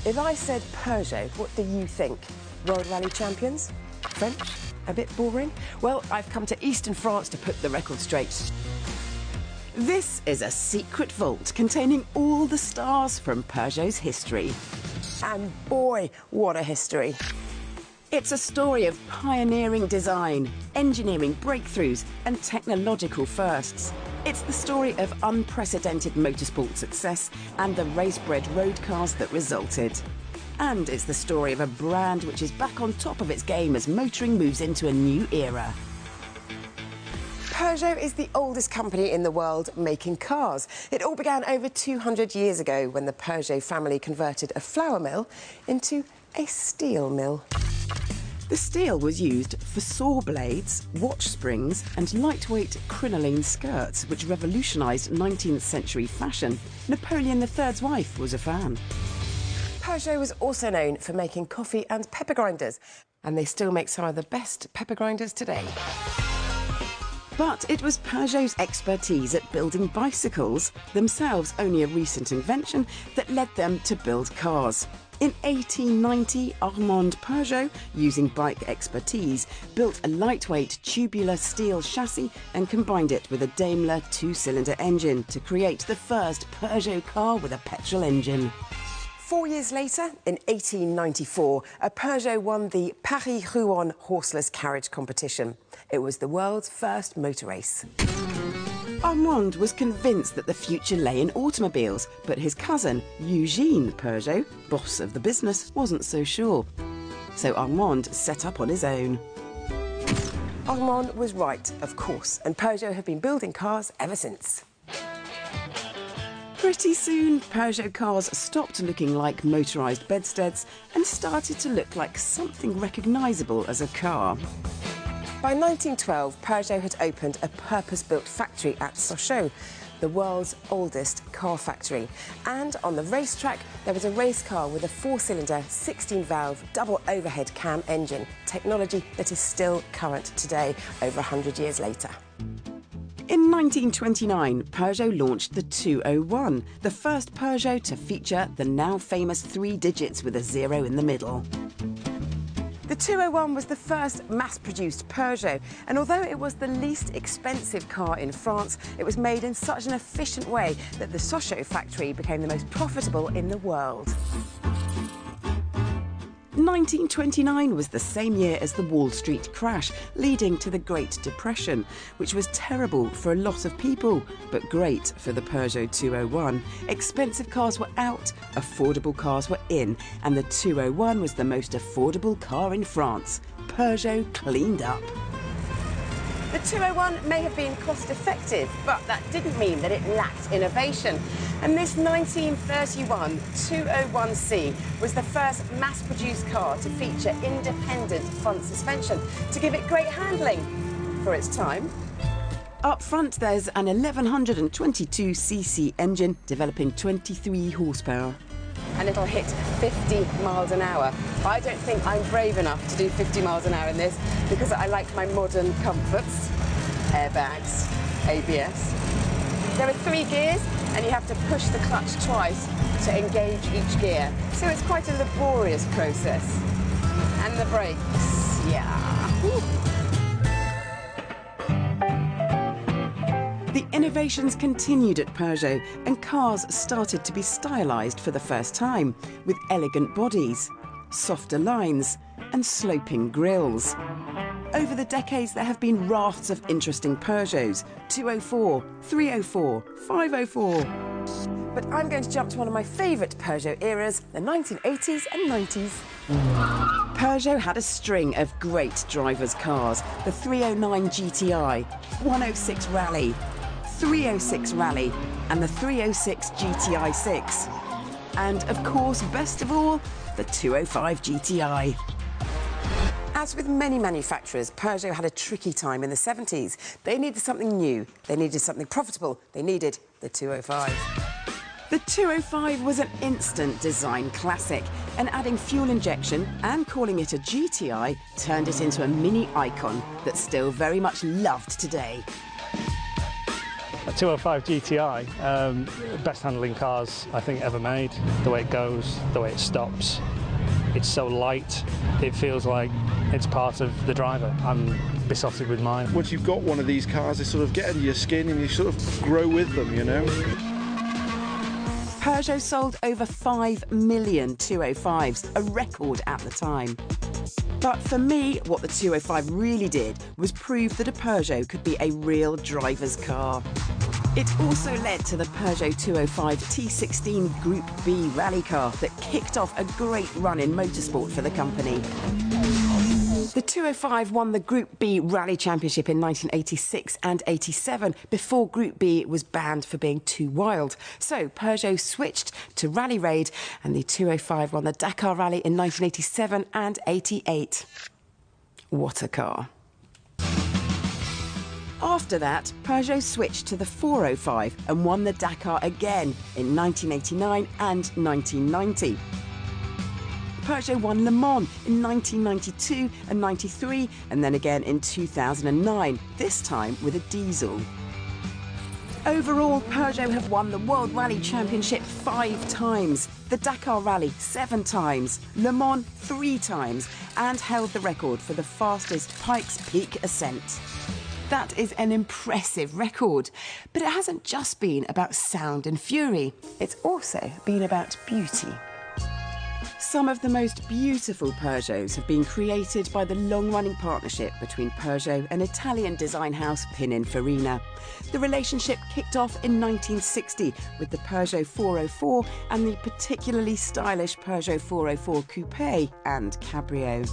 If I said Peugeot, what do you think? World Rally champions? French? A bit boring? Well, I've come to eastern France to put the record straight. This is a secret vault containing all the stars from Peugeot's history. And boy, what a history. It's a story of pioneering design, engineering breakthroughs and technological firsts. It's the story of unprecedented motorsport success and the race-bred road cars that resulted. And it's the story of a brand which is back on top of its game as motoring moves into a new era. Peugeot is the oldest company in the world making cars. It all began over 200 years ago when the Peugeot family converted a flour mill into a steel mill. The steel was used for saw blades, watch springs and lightweight crinoline skirts, which revolutionised 19th century fashion. Napoleon III's wife was a fan. Peugeot was also known for making coffee and pepper grinders, and they still make some of the best pepper grinders today. But it was Peugeot's expertise at building bicycles, themselves only a recent invention, that led them to build cars. In 1890, Armand Peugeot, using bike expertise, built a lightweight tubular steel chassis and combined it with a Daimler two-cylinder engine to create the first Peugeot car with a petrol engine. 4 years later, in 1894, a Peugeot won the Paris-Rouen horseless carriage competition. It was the world's first motor race. Armand was convinced that the future lay in automobiles, but his cousin, Eugène Peugeot, boss of the business, wasn't so sure. So Armand set up on his own. Armand was right, of course, and Peugeot have been building cars ever since. Pretty soon, Peugeot cars stopped looking like motorised bedsteads and started to look like something recognisable as a car. By 1912, Peugeot had opened a purpose-built factory at Sochaux, the world's oldest car factory. And on the racetrack, there was a race car with a four-cylinder, 16-valve, double overhead cam engine, technology that is still current today, over 100 years later. In 1929, Peugeot launched the 201, the first Peugeot to feature the now famous 3 digits with a 0 in the middle. The 201 was the first mass-produced Peugeot, and although it was the least expensive car in France, it was made in such an efficient way that the Sochaux factory became the most profitable in the world. 1929 was the same year as the Wall Street crash, leading to the Great Depression, which was terrible for a lot of people, but great for the Peugeot 201. Expensive cars were out, affordable cars were in, and the 201 was the most affordable car in France. Peugeot cleaned up. The 201 may have been cost-effective, but that didn't mean that it lacked innovation. And this 1931 201C was the first mass-produced car to feature independent front suspension to give it great handling for its time. Up front, there's an 1122cc engine developing 23 horsepower. And it'll hit 50 miles an hour. I don't think I'm brave enough to do 50 miles an hour in this because I like my modern comforts, airbags, ABS. There are 3 gears and you have to push the clutch twice to engage each gear. So it's quite a laborious process. And the brakes, yeah. Woo. The innovations continued at Peugeot and cars started to be stylised for the first time, with elegant bodies, softer lines and sloping grilles. Over the decades there have been rafts of interesting Peugeots, 204, 304, 504. But I'm going to jump to one of my favourite Peugeot eras, the 1980s and 90s. Peugeot had a string of great drivers' cars, the 309 GTI, 106 Rally, 306 Rally and the 306 GTI 6. And of course, best of all, the 205 GTI. As with many manufacturers, Peugeot had a tricky time in the 70s. They needed something new, they needed something profitable, they needed the 205. The 205 was an instant design classic, and adding fuel injection and calling it a GTI turned it into a mini icon that's still very much loved today. A 205 GTI, best handling cars I think ever made. The way it goes, the way it stops. It's so light, it feels like it's part of the driver. I'm besotted with mine. Once you've got one of these cars, they sort of get under your skin and you sort of grow with them, you know. Peugeot sold over 5 million 205s, a record at the time. But for me, what the 205 really did was prove that a Peugeot could be a real driver's car. It also led to the Peugeot 205 T16 Group B rally car that kicked off a great run in motorsport for the company. The 205 won the Group B Rally Championship in 1986 and 87 before Group B was banned for being too wild. So Peugeot switched to Rally Raid and the 205 won the Dakar Rally in 1987 and 88. What a car. After that, Peugeot switched to the 405 and won the Dakar again in 1989 and 1990. Peugeot won Le Mans in 1992 and 93 and then again in 2009, this time with a diesel. Overall, Peugeot have won the World Rally Championship 5 times, the Dakar Rally 7 times, Le Mans 3 times, and held the record for the fastest Pikes Peak ascent. That is an impressive record, but it hasn't just been about sound and fury, it's also been about beauty. Some of the most beautiful Peugeots have been created by the long-running partnership between Peugeot and Italian design house Pininfarina. The relationship kicked off in 1960 with the Peugeot 404 and the particularly stylish Peugeot 404 Coupe and Cabrio.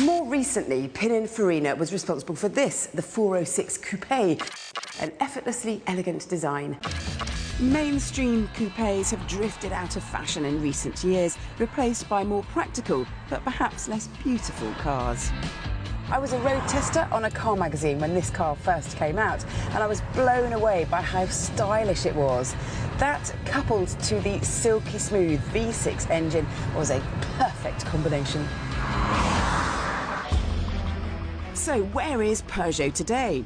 More recently, Pininfarina was responsible for this, the 406 Coupe, an effortlessly elegant design. Mainstream coupes have drifted out of fashion in recent years, replaced by more practical, but perhaps less beautiful cars. I was a road tester on a car magazine when this car first came out, and I was blown away by how stylish it was. That, coupled to the silky smooth V6 engine, was a perfect combination. So where is Peugeot today?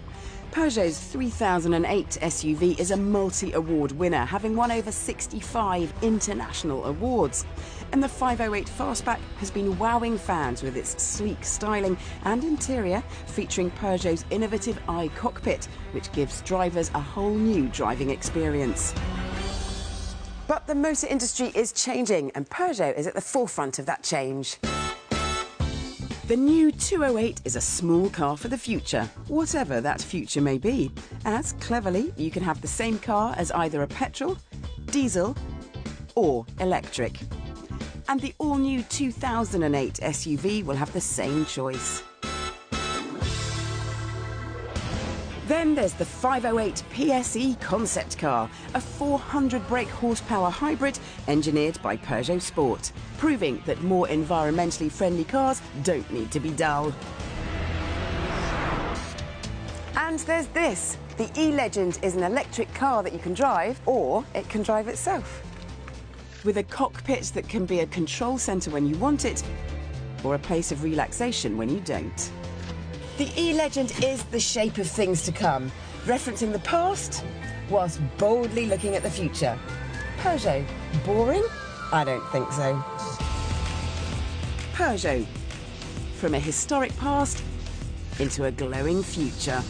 Peugeot's 3008 SUV is a multi-award winner, having won over 65 international awards. And the 508 Fastback has been wowing fans with its sleek styling and interior, featuring Peugeot's innovative iCockpit, which gives drivers a whole new driving experience. But the motor industry is changing, and Peugeot is at the forefront of that change. The new 208 is a small car for the future, whatever that future may be, as cleverly you can have the same car as either a petrol, diesel or electric. And the all-new 2008 SUV will have the same choice. Then there's the 508 PSE concept car, a 400 brake horsepower hybrid engineered by Peugeot Sport, proving that more environmentally friendly cars don't need to be dull. And there's this. The E-Legend is an electric car that you can drive, or it can drive itself. With a cockpit that can be a control centre when you want it, or a place of relaxation when you don't. The E-Legend is the shape of things to come, referencing the past whilst boldly looking at the future. Peugeot, boring? I don't think so. Peugeot, from a historic past into a glowing future.